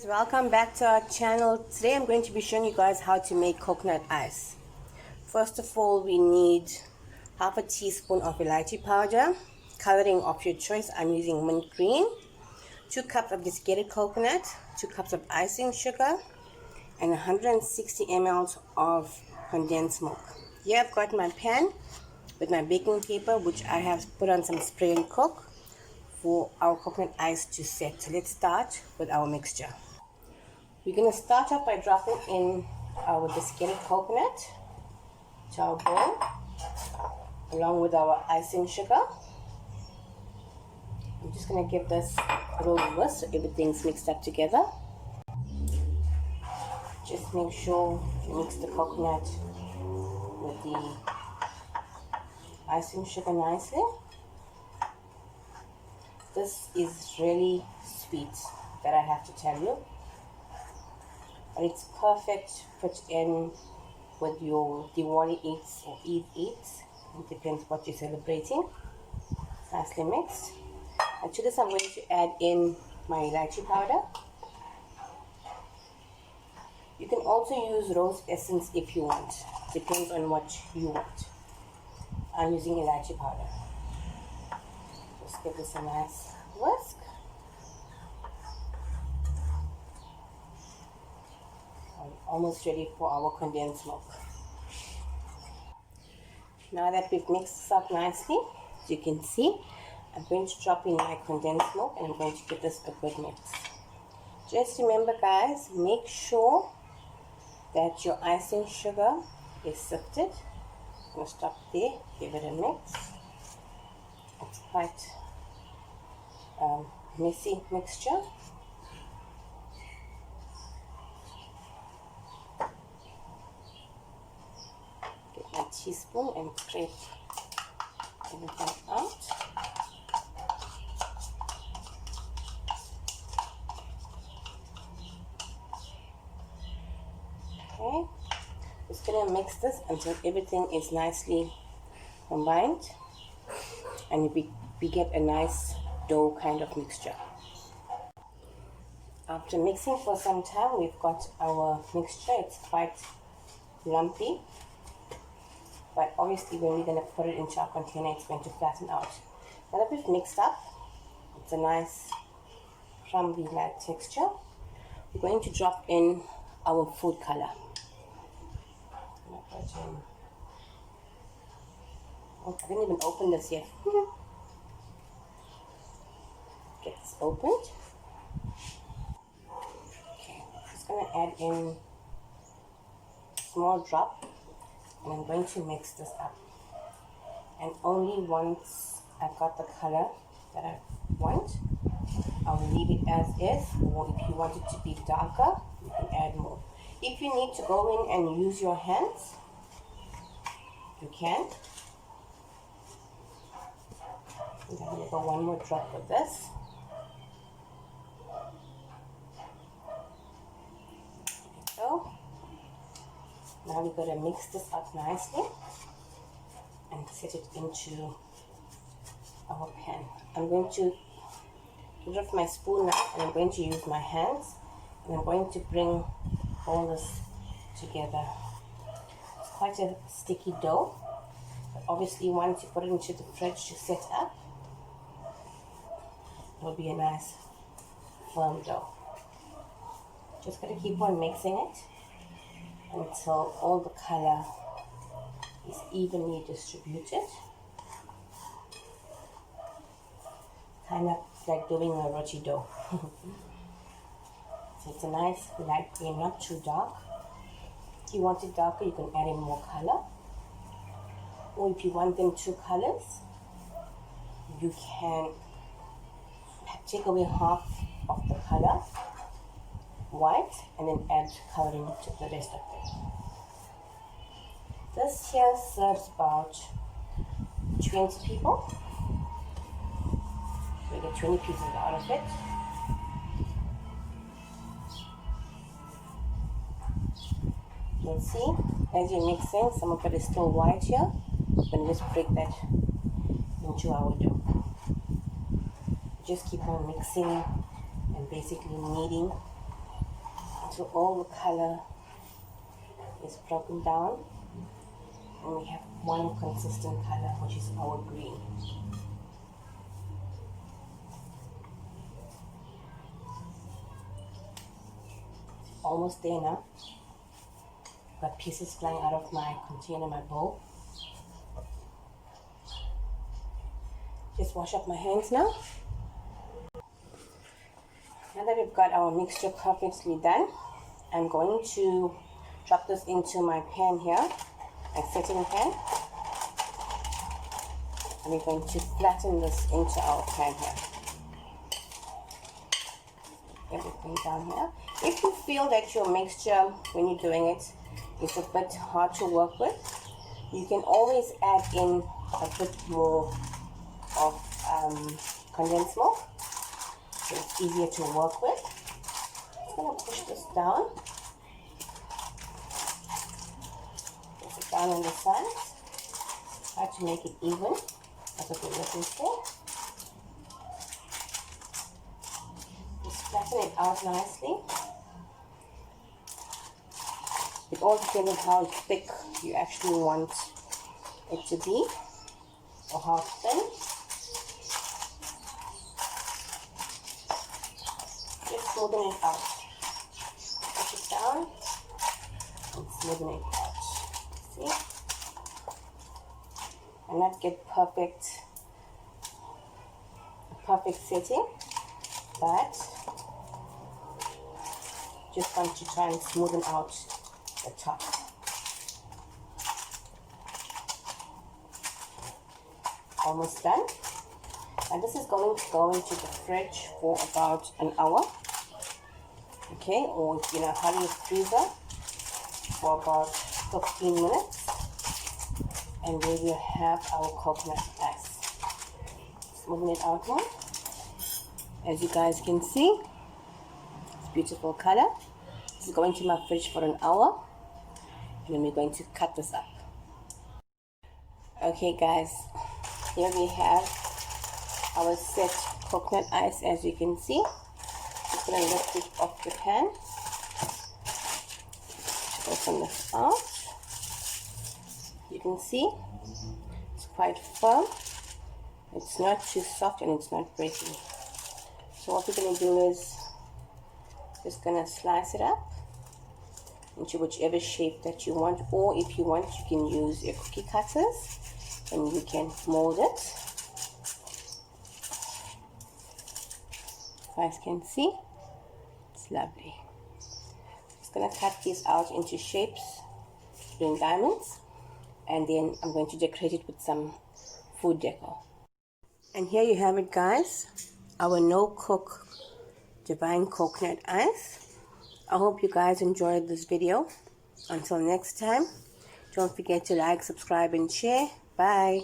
welcome back to our channel. Today I'm going to be showing you guys how to make coconut ice. First of all, we need half a teaspoon of elaichi powder, coloring of your choice. I'm using mint green, 2 cups of desiccated coconut, 2 cups of icing sugar, and 160 ml of condensed milk. Here I've got my pan with my baking paper, which I have put on some spray and cook for our coconut ice to set. So let's start with our mixture. We're going to start off by dropping in our desiccated coconut to our bowl along with our icing sugar. I'm just going to give this a little whisk so everything's mixed up together. Just make sure you mix the coconut with the icing sugar nicely. This is really sweet, that I have to tell you. But it's perfect to put in with your Diwali eats or Eid eats. It depends what you're celebrating. Nicely mixed. And to this I'm going to add in my elaichi powder. You can also use rose essence if you want. Depends on what you want. I'm using elaichi powder. Just give this a nice whisk. I'm almost ready for our condensed milk. Now that we've mixed this up nicely, as you can see, I'm going to drop in my condensed milk and I'm going to give this a good mix. Just remember guys, make sure that your icing sugar is sifted. I'm going to stop there, give it a mix. It's quite messy mixture. Get my teaspoon and scrape everything out. Okay, just gonna mix this until everything is nicely combined and we get a nice dough kind of mixture. After mixing for some time, we've got our mixture. It's quite lumpy, but obviously when we're going to put it into our container, it's going to flatten out. Now that we've mixed up, it's a nice crumbly-like texture. We're going to drop in our food color. Oh, I didn't even open this yet. Get this opened. Okay, I'm just going to add in a small drop and I'm going to mix this up. And only once I've got the color that I want, I'll leave it as is, or if you want it to be darker, you can add more. If you need to go in and use your hands, you can. I'm going to go one more drop with this. So now we're going to mix this up nicely and set it into our pan. I'm going to get off my spoon now and I'm going to use my hands and I'm going to bring all this together. It's quite a sticky dough, but obviously once you put it into the fridge to set up, it'll be a nice firm dough. Just got to keep on mixing it until all the color is evenly distributed. Kind of like doing a roti dough. So it's a nice light green, not too dark. If you want it darker, you can add in more color. Or if you want them 2 colors, you can take away half of the color, white, and then add coloring to the rest of it. This here serves about 20 people. We get 20 pieces out of it. You can see, as you're mixing, some of it is still white here. You can just break that into our dough. Just keep on mixing and basically kneading until all the color is broken down and we have one consistent color, which is our green. Almost there now. Got pieces flying out of my container, my bowl. Just wash up my hands now. Now that we've got our mixture perfectly done, I'm going to drop this into my pan here, my setting pan. And we're going to flatten this into our pan here. Everything down here. If you feel that your mixture, when you're doing it, is a bit hard to work with, you can always add in a bit more of condensed milk, so it's easier to work with. I'm going to push this down. Push it down on the sides. Try to make it even. That's what we're looking for. Just flatten it out nicely. It all depends on how thick you actually want it to be, or how thin. Just smoothen it out. Push it down and smoothen it out. See? And not get perfect setting, but just want to try and smoothen out the top. Almost done. And this is going to go into the fridge for about an hour. Okay, or in a hurry freezer for about 15 minutes. And there we have our coconut ice. Smoothen it out more. As you guys can see, it's beautiful color. This is going to my fridge for an hour. And then we're going to cut this up. Okay guys, here we have our set coconut ice. As you can see, just going to lift it off the pan. Open this out. You can see it's quite firm. It's not too soft and it's not breaking. So what we're going to do is just going to slice it up into whichever shape that you want, or if you want, you can use your cookie cutters and you can mold it. You guys can see it's lovely. Just gonna cut these out into shapes, doing diamonds, and then I'm going to decorate it with some food decor. And here you have it guys, our no cook divine coconut ice. I hope you guys enjoyed this video. Until next time, don't forget to like, subscribe and share. Bye.